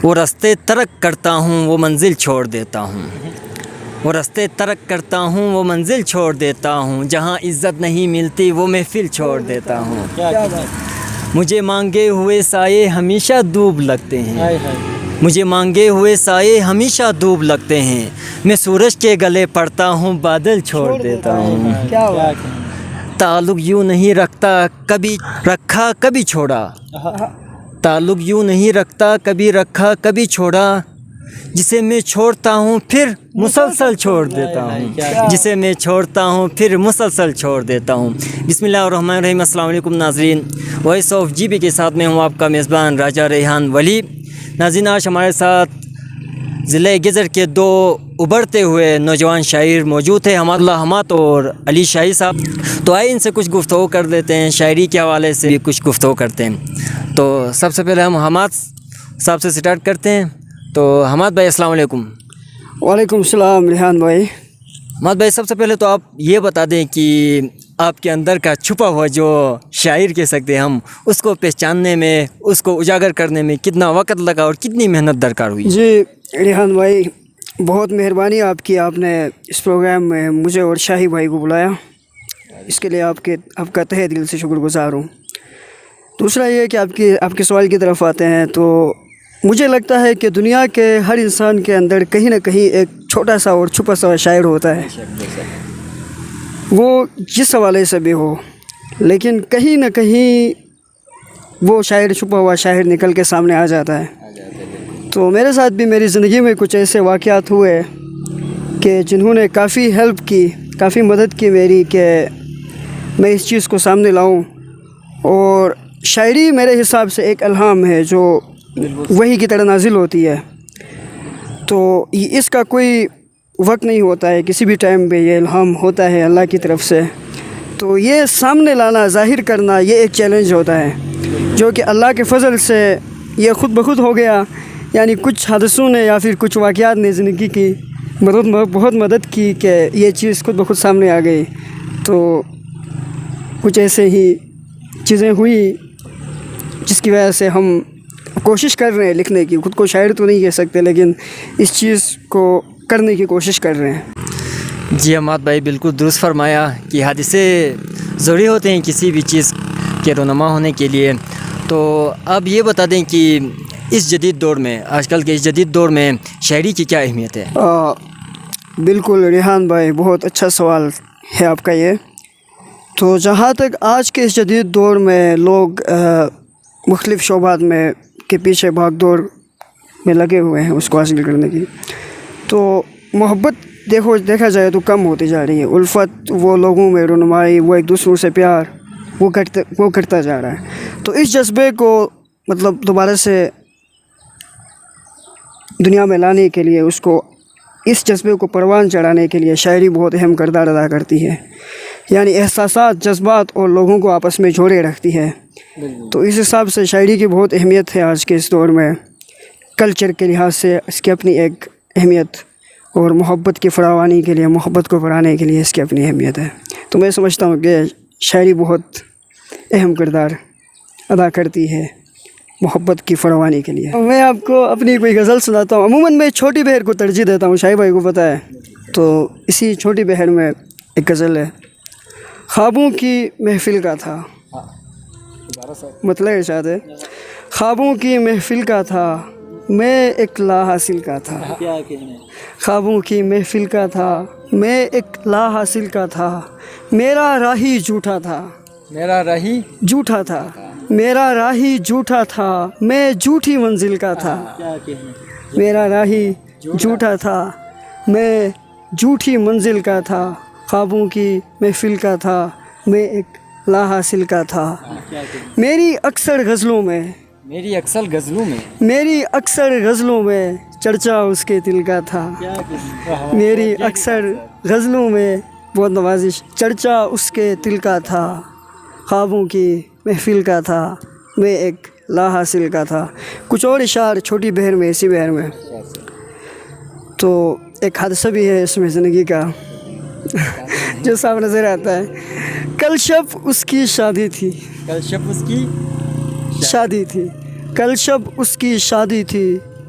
وہ راستے ترک کرتا ہوں وہ منزل چھوڑ دیتا ہوں، وہ راستے ترک کرتا ہوں وہ منزل چھوڑ دیتا ہوں، جہاں عزت نہیں ملتی وہ محفل چھوڑ دیتا ہوں، مجھے مانگے ہوئے سائے ہمیشہ دوب لگتے ہیں، مجھے مانگے ہوئے سائے ہمیشہ دوب لگتے ہیں، میں سورج کے گلے پڑتا ہوں بادل چھوڑ دیتا ہوں، تعلق یوں نہیں رکھتا کبھی رکھا کبھی چھوڑا، تعلق یوں نہیں رکھتا کبھی رکھا کبھی چھوڑا، جسے میں چھوڑتا ہوں پھر مسلسل چھوڑ دیتا ہوں، جسے میں چھوڑتا ہوں پھر مسلسل چھوڑ دیتا ہوں۔ بسم اللہ الرحمن الرحیم۔ السلام علیکم ناظرین، وائس آف جی بی کے ساتھ میں ہوں آپ کا میزبان راجہ ریحان ولی۔ ناظرین، آج ہمارے ساتھ ضلع گجر کے دو ابھرتے ہوئے نوجوان شاعر موجود ہیں، اللہ حماد اور علی شاہی صاحب۔ تو آئے ان سے کچھ گفتگو کر لیتے ہیں، شاعری کے حوالے سے بھی کچھ گفتگو کرتے ہیں۔ تو سب سے پہلے ہم حماد صاحب سے سٹارٹ کرتے ہیں۔ تو حماد بھائی السلام علیکم۔ وعلیکم السلام ریحان بھائی۔ حماد بھائی، سب سے پہلے تو آپ یہ بتا دیں کہ آپ کے اندر کا چھپا ہوا جو شاعر کہہ سکتے ہیں ہم، اس کو پہچاننے میں، اس کو اجاگر کرنے میں کتنا وقت لگا اور کتنی محنت درکار ہوئی؟ جی ریحان بھائی، بہت مہربانی آپ کی، آپ نے اس پروگرام میں مجھے اور شاہی بھائی کو بلایا، اس کے لیے آپ کا تہہ دل سے شکر گزار ہوں۔ دوسرا یہ کہ آپ کے سوال کی طرف آتے ہیں، تو مجھے لگتا ہے کہ دنیا کے ہر انسان کے اندر کہیں نہ کہیں ایک چھوٹا سا اور چھپا سا شاعر ہوتا ہے، وہ جس حوالے سے بھی ہو، لیکن کہیں نہ کہیں وہ شاعر، چھپا ہوا شاعر نکل کے سامنے آ جاتا ہے۔ تو میرے ساتھ بھی میری زندگی میں کچھ ایسے واقعات ہوئے کہ جنہوں نے کافی ہیلپ کی، کافی مدد کی میری، کہ میں اس چیز کو سامنے لاؤں۔ اور شاعری میرے حساب سے ایک الہام ہے جو وحی کی طرح نازل ہوتی ہے، تو اس کا کوئی وقت نہیں ہوتا ہے، کسی بھی ٹائم پہ یہ الہام ہوتا ہے اللہ کی طرف سے۔ تو یہ سامنے لانا، ظاہر کرنا، یہ ایک چیلنج ہوتا ہے جو کہ اللہ کے فضل سے یہ خود بخود ہو گیا، یعنی کچھ حادثوں نے یا پھر کچھ واقعات نے زندگی کی بہت مدد کی کہ یہ چیز خود بخود سامنے آ گئی۔ تو کچھ ایسے ہی چیزیں ہوئی جس کی وجہ سے ہم کوشش کر رہے ہیں لکھنے کی، خود کو شاعر تو نہیں کہہ سکتے لیکن اس چیز کو کرنے کی کوشش کر رہے ہیں۔ جی حماد بھائی، بالکل درست فرمایا کہ حادثے ضروری ہوتے ہیں کسی بھی چیز کے رونما ہونے کے لیے۔ تو آپ یہ بتا دیں کہ اس جدید دور میں، آج کل کے اس جدید دور میں شاعری کی کیا اہمیت ہے؟ بالکل ریحان بھائی، بہت اچھا سوال ہے آپ کا یہ۔ تو جہاں تک آج کے اس جدید دور میں لوگ مختلف شعبات میں کے پیچھے بھاگ دوڑ میں لگے ہوئے ہیں اس کو حاصل کرنے کی، تو محبت دیکھا جائے تو کم ہوتی جا رہی ہے، الفت، وہ لوگوں میں رونمائی، وہ ایک دوسروں سے پیار، وہ گھٹتا جا رہا ہے۔ تو اس جذبے کو دوبارہ سے دنیا میں لانے کے لیے، اس جذبے کو پروان چڑھانے کے لیے شاعری بہت اہم کردار ادا کرتی ہے، یعنی احساسات، جذبات اور لوگوں کو آپس میں جوڑے رکھتی ہے۔ تو اس حساب سے شاعری کی بہت اہمیت ہے آج کے اس دور میں، کلچر کے لحاظ سے اس کی اپنی ایک اہمیت، اور محبت کی فراوانی کے لیے، محبت کو بڑھانے کے لیے اس کی اپنی اہمیت ہے۔ تو میں سمجھتا ہوں کہ شاعری بہت اہم کردار ادا کرتی ہے محبت کی فراوانی کے لیے۔ میں آپ کو اپنی کوئی غزل سناتا ہوں۔ عموماً میں چھوٹی بہر کو ترجیح دیتا ہوں، شاہی بھائی کو پتہ ہے۔ تو اسی چھوٹی بہر میں ایک غزل ہے، خوابوں کی محفل کا تھا، مطلب ارشاد ہے، خوابوں کی محفل کا تھا میں ایک لا حاصل کا تھا، خوابوں کی محفل کا تھا میں ایک لا حاصل کا تھا، میرا راہی جھوٹا تھا، میرا راہی جھوٹا تھا، میرا راہی جھوٹا تھا، میں جھوٹی منزل کا تھا، میرا راہی جھوٹا تھا، میں جھوٹی منزل کا تھا، خوابوں کی محفل کا تھا میں ایک لا حاصل کا تھا، میری اکثر غزلوں میں چرچا اس کے دل کا تھا، میری اکثر غزلوں میں، بہت نوازش، چرچا اس کے دل کا تھا، خوابوں کی محفل کا تھا میں ایک لا حاصل کا تھا۔ کچھ اور اشعار چھوٹی بہر میں، اسی بہر میں۔ تو ایک حادثہ بھی ہے اس میں زندگی کا جو صاف نظر آتا ہے۔ کل شب اس کی شادی تھی، کل شب اس کی شادی تھی، کل شب اس کی شادی تھی،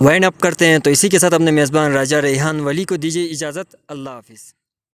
وائنڈ اپ کرتے ہیں، تو اسی کے ساتھ اپنے میزبان راجہ ریحان ولی کو دیجیے اجازت۔ اللہ حافظ۔